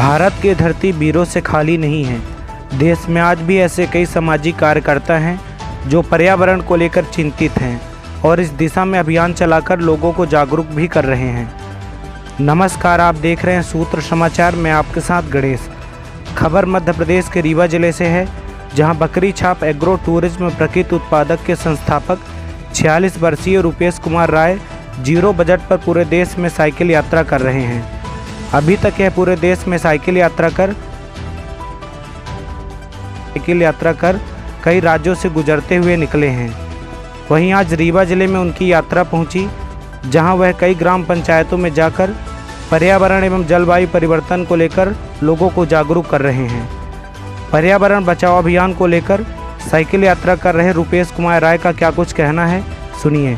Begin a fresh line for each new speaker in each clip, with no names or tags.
भारत की धरती वीरों से खाली नहीं है। देश में आज भी ऐसे कई सामाजिक कार्यकर्ता हैं जो पर्यावरण को लेकर चिंतित हैं और इस दिशा में अभियान चलाकर लोगों को जागरूक भी कर रहे हैं। नमस्कार, आप देख रहे हैं सूत्र समाचार। मैं आपके साथ गणेश। खबर मध्य प्रदेश के रीवा जिले से है, जहां बकरी छाप एग्रो टूरिज्म प्रकृति उत्पादक के संस्थापक 46 वर्षीय रुपेश कुमार राय जीरो बजट पर पूरे देश में साइकिल यात्रा कर रहे हैं। अभी तक यह पूरे देश में साइकिल यात्रा कर कई राज्यों से गुजरते हुए निकले हैं। वहीं आज रीवा जिले में उनकी यात्रा पहुंची, जहां वह कई ग्राम पंचायतों में जाकर पर्यावरण एवं जलवायु परिवर्तन को लेकर लोगों को जागरूक कर रहे हैं। पर्यावरण बचाओ अभियान को लेकर साइकिल यात्रा कर रहे रुपेश कुमार राय का क्या कुछ कहना है, सुनिए।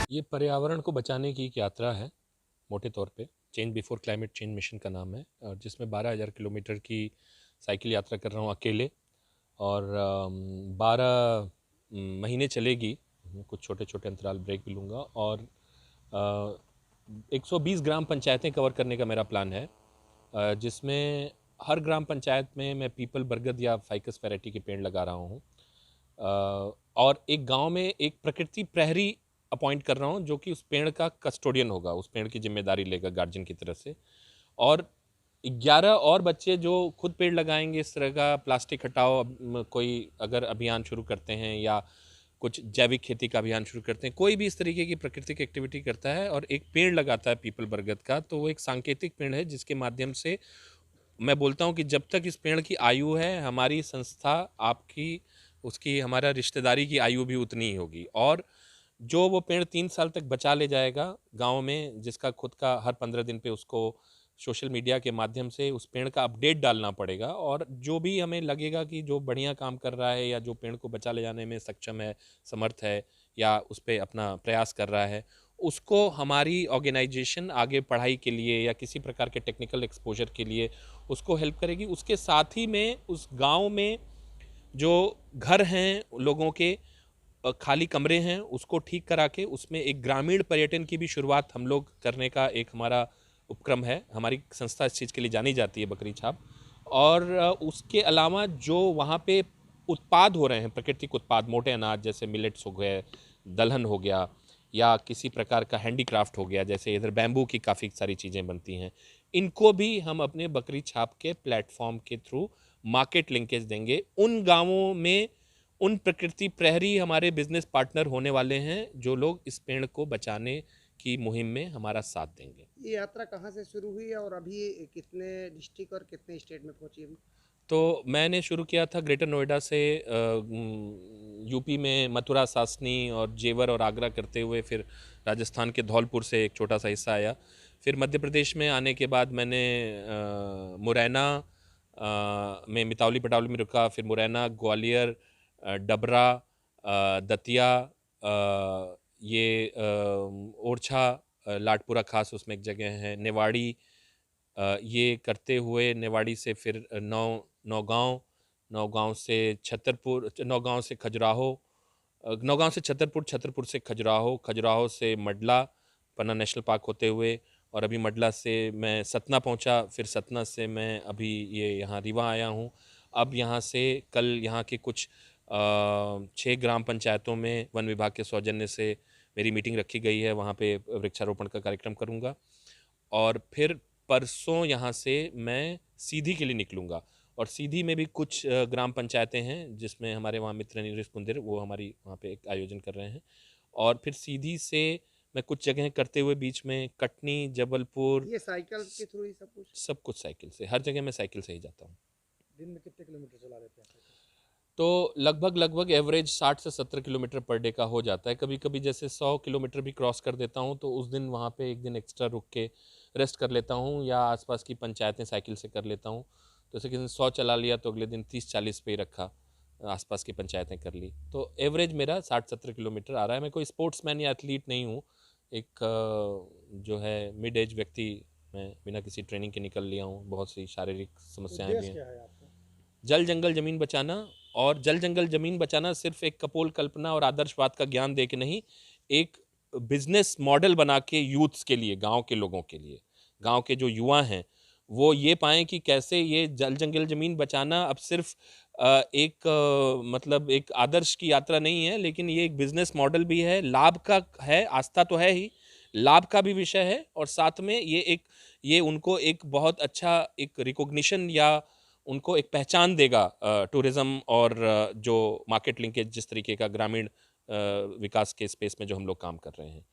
ये पर्यावरण को बचाने की एक यात्रा है। मोटे तौर पे change before climate change mission का नाम है, और जिसमें 12,000 किलोमीटर की साइकिल यात्रा कर रहा हूँ अकेले, और 12 महीने चलेगी। कुछ छोटे छोटे अंतराल ब्रेक भी लूँगा, और 120 ग्राम पंचायतें कवर करने का मेरा प्लान है, जिसमें हर ग्राम पंचायत में मैं पीपल, बरगद या फाइकस वैरायटी के पेड़ लगा रहा हूँ। और एक गांव में एक प्रकृति प्रहरी अपॉइंट कर रहा हूँ, जो कि उस पेड़ का कस्टोडियन होगा, उस पेड़ की जिम्मेदारी लेगा गार्जियन की तरफ से। और 11 और बच्चे जो खुद पेड़ लगाएंगे। इस तरह का प्लास्टिक हटाओ कोई अगर अभियान शुरू करते हैं, या कुछ जैविक खेती का अभियान शुरू करते हैं, कोई भी इस तरीके की प्राकृतिक एक्टिविटी करता है और एक पेड़ लगाता है पीपल बरगद का, तो वो एक सांकेतिक पेड़ है, जिसके माध्यम से मैं बोलता हूँ कि जब तक इस पेड़ की आयु है, हमारी संस्था आपकी, उसकी, हमारा रिश्तेदारी की आयु भी उतनी ही होगी। और जो वो पेड़ 3 साल तक बचा ले जाएगा गांव में, जिसका खुद का हर 15 दिन पे उसको सोशल मीडिया के माध्यम से उस पेड़ का अपडेट डालना पड़ेगा। और जो भी हमें लगेगा कि जो बढ़िया काम कर रहा है, या जो पेड़ को बचा ले जाने में सक्षम है, समर्थ है, या उस पर अपना प्रयास कर रहा है, उसको हमारी ऑर्गेनाइजेशन आगे पढ़ाई के लिए या किसी प्रकार के टेक्निकल एक्सपोजर के लिए उसको हेल्प करेगी। उसके साथ ही में उस गाँव में जो घर हैं लोगों के, खाली कमरे हैं, उसको ठीक करा के उसमें एक ग्रामीण पर्यटन की भी शुरुआत हम लोग करने का एक हमारा उपक्रम है। हमारी संस्था इस चीज़ के लिए जानी जाती है, बकरी छाप। और उसके अलावा जो वहाँ पे उत्पाद हो रहे हैं, प्राकृतिक उत्पाद, मोटे अनाज जैसे मिलेट्स हो गए, दलहन हो गया, या किसी प्रकार का हैंडीक्राफ्ट हो गया, जैसे इधर बैम्बू की काफ़ी सारी चीज़ें बनती हैं, इनको भी हम अपने बकरी छाप के प्लेटफॉर्म के थ्रू मार्केट लिंकेज देंगे। उन गाँवों में उन प्रकृति प्रहरी हमारे बिजनेस पार्टनर होने वाले हैं, जो लोग इस पेड़ को बचाने की मुहिम में हमारा साथ देंगे।
ये यात्रा कहाँ से शुरू हुई है और अभी कितने डिस्ट्रिक्ट और कितने स्टेट में पहुंची है?
तो मैंने शुरू किया था ग्रेटर नोएडा से, यूपी में मथुरा, सासनी और जेवर और आगरा करते हुए, फिर राजस्थान के धौलपुर से एक छोटा सा हिस्सा आया। फिर मध्य प्रदेश में आने के बाद मैंने मुरैना में मितावली पटावली में रुका, फिर मुरैना, ग्वालियर, डबरा, दतिया, ये ओरछा, लाडपुरा खास उसमें एक जगह है, नेवाड़ी, ये करते हुए नेवाड़ी से फिर नौगांव, नौगांव से छतरपुर, नौगांव से खजुराहो, नौगांव से छतरपुर, छतरपुर से खजुराहो, खजुराहो से मंडला, पन्ना नेशनल पार्क होते हुए, और अभी मंडला से मैं सतना पहुंचा, फिर सतना से मैं अभी ये यहाँ रीवा आया हूँ। अब यहाँ से कल यहाँ के कुछ 6 ग्राम पंचायतों में वन विभाग के सौजन्य से मेरी मीटिंग रखी गई है, वहाँ पे वृक्षारोपण का कार्यक्रम करूँगा। और फिर परसों यहाँ से मैं सीधी के लिए निकलूँगा, और सीधी में भी कुछ ग्राम पंचायतें हैं, जिसमें हमारे वहाँ मित्र नीरज पुंदिर, वो हमारी वहाँ पे एक आयोजन कर रहे हैं। और फिर सीधी से मैं कुछ जगह करते हुए बीच में कटनी, जबलपुर,
ये साइकिल के थ्रू ही
सब कुछ साइकिल से, हर जगह मैं साइकिल से ही जाता हूँ।
दिन में कितने किलोमीटर चला लेते हैं?
तो लगभग एवरेज 60 से 70 किलोमीटर पर डे का हो जाता है। कभी कभी जैसे 100 किलोमीटर भी क्रॉस कर देता हूँ, तो उस दिन वहाँ पे एक दिन एक्स्ट्रा रुक के रेस्ट कर लेता हूँ, या आसपास की पंचायतें साइकिल से कर लेता हूँ। तो जैसे किसी दिन 100 चला लिया, तो अगले दिन 30-40 पे ही रखा, आसपास की पंचायतें कर ली। तो एवरेज मेरा 60-70 किलोमीटर आ रहा है। मैं कोई स्पोर्ट्समैन या एथलीट नहीं हूँ, एक जो है मिड एज व्यक्ति मैं बिना किसी ट्रेनिंग के निकल लिया हूँ, बहुत सी शारीरिक समस्याएं भी
उद्देश्य
हैं।
क्या है आपका?
जल जंगल ज़मीन बचाना, और जल जंगल ज़मीन बचाना सिर्फ एक कपोल कल्पना और आदर्शवाद का ज्ञान दे के नहीं, एक बिजनेस मॉडल बना के यूथ्स के लिए, गांव के लोगों के लिए, गांव के जो युवा हैं वो ये पाएँ कि कैसे ये जल जंगल ज़मीन बचाना अब सिर्फ एक मतलब एक आदर्श की यात्रा नहीं है, लेकिन ये एक बिजनेस मॉडल भी है, लाभ का है, आस्था तो है ही, लाभ का भी विषय है, और साथ में ये उनको एक बहुत अच्छा एक रिकॉग्निशन या उनको एक पहचान देगा टूरिज़्म और जो मार्केट लिंकेज जिस तरीके का ग्रामीण विकास के स्पेस में जो हम लोग काम कर रहे हैं।